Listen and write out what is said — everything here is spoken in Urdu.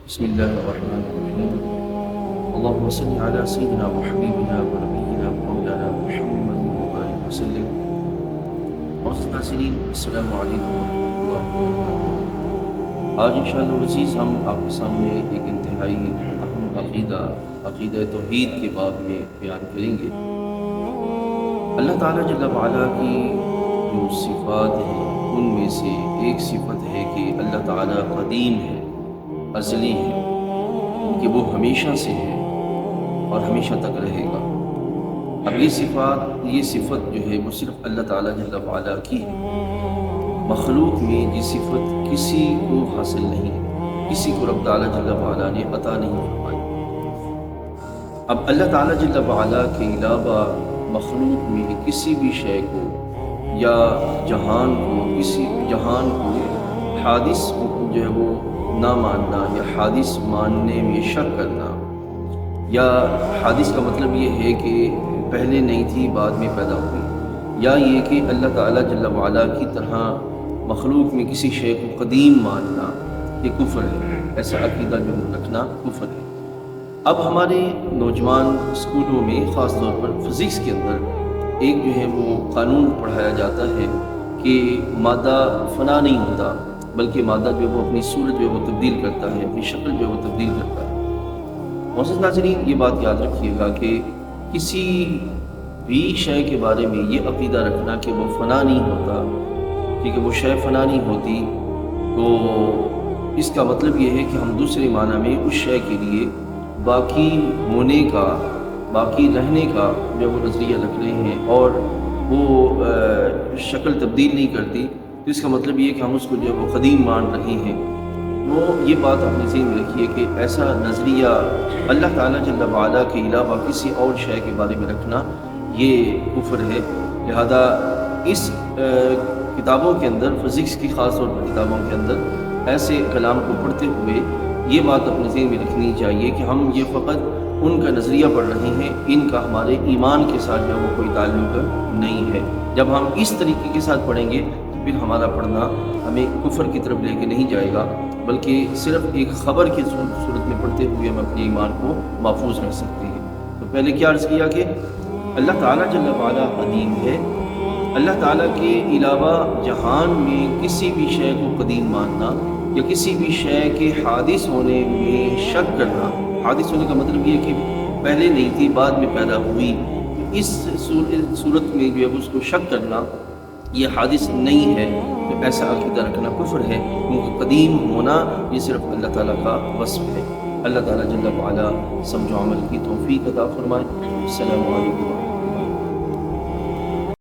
بسم الله الرحمن الرحيم. اللهم صل على سيدنا وحبيبنا ونبينا ومولانا محمد وآله وسلم. ناظرین السلام علیکم ورحمۃ اللہ وبرکاتہ. آج انشاءاللہ العزیز ہم آپ کے سامنے ایک انتہائی اہم عقیدہ توحید کے باب میں بیان کریں گے. اللہ تعالیٰ جل وعلا کی جو صفات ہیں ان میں سے ایک صفت ہے کہ اللہ تعالیٰ قدیم ہے، ازلی ہے، کہ وہ ہمیشہ سے ہے اور ہمیشہ تک رہے گا. اب یہ صفت جو ہے وہ صرف اللہ تعالیٰ جل وعلا کی ہے. مخلوق میں یہ صفت کسی کو حاصل نہیں ہے، کسی کو رب تعالیٰ جل وعلا نے عطا نہیں فرمائی. اب اللہ تعالیٰ جل وعلا کے علاوہ مخلوق میں کسی بھی شے کو یا جہان کو حادث جو ہے وہ نہ ماننا یا حادث ماننے میں شک کرنا، یا حادث کا مطلب یہ ہے کہ پہلے نہیں تھی بعد میں پیدا ہوئی، یا یہ کہ اللہ تعالیٰ جل وعلا کی طرح مخلوق میں کسی شے کو قدیم ماننا، یہ کفر ہے. ایسا عقیدہ جو رکھنا کفر ہے. اب ہمارے نوجوان اسکولوں میں خاص طور پر فزکس کے اندر ایک جو ہے وہ قانون پڑھایا جاتا ہے کہ مادہ فنا نہیں ہوتا، بلکہ مادہ جو ہے وہ اپنی صورت جو ہے وہ تبدیل کرتا ہے، اپنی شکل جو ہے وہ تبدیل کرتا ہے. معزز ناظرین، یہ بات یاد رکھیے گا کہ کسی بھی شے کے بارے میں یہ عقیدہ رکھنا کہ وہ فنا نہیں ہوتا، کیونکہ وہ شے فنا نہیں ہوتی، تو اس کا مطلب یہ ہے کہ ہم دوسرے معنی میں اس شے کے لیے باقی ہونے کا، باقی رہنے کا جو وہ نظریہ رکھ رہے ہیں اور وہ شکل تبدیل نہیں کرتی، تو اس کا مطلب یہ کہ ہم اس کو جو ہے وہ قدیم مان رہے ہیں. وہ یہ بات اپنے ذہن میں رکھیے کہ ایسا نظریہ اللہ تعالیٰ جل وعلا کے علاوہ کسی اور شے کے بارے میں رکھنا یہ کفر ہے. لہذا اس کتابوں کے اندر، فزکس کی خاص طور پر کتابوں کے اندر ایسے کلام کو پڑھتے ہوئے یہ بات اپنے ذہن میں رکھنی چاہیے کہ ہم یہ فقط ان کا نظریہ پڑھ رہے ہیں، ان کا ہمارے ایمان کے ساتھ جو وہ کوئی تعلق نہیں ہے. جب ہم اس طریقے کے ساتھ پڑھیں گے تو پھر ہمارا پڑھنا ہمیں کفر کی طرف لے کے نہیں جائے گا، بلکہ صرف ایک خبر کی صورت میں پڑھتے ہوئے ہم اپنے ایمان کو محفوظ رکھ سکتے ہیں. تو پہلے کیا عرض کیا کہ اللہ تعالیٰ جل وعلا قدیم ہے. اللہ تعالیٰ کے علاوہ جہان میں کسی بھی شے کو قدیم ماننا یا کسی بھی شے کے حادث ہونے میں شک کرنا، حادث ہونے کا مطلب یہ کہ پہلے نہیں تھی بعد میں پیدا ہوئی، اس صورت میں جو ہے اس کو شک کرنا یہ حادث نہیں ہے، تو ایسا عقیدہ رکھنا کفر ہے. کیونکہ قدیم ہونا یہ صرف اللہ تعالیٰ کا وصف ہے. اللہ تعالیٰ جل وعلا سمجھ و عمل کی توفیق عطا فرمائے. السلام علیکم.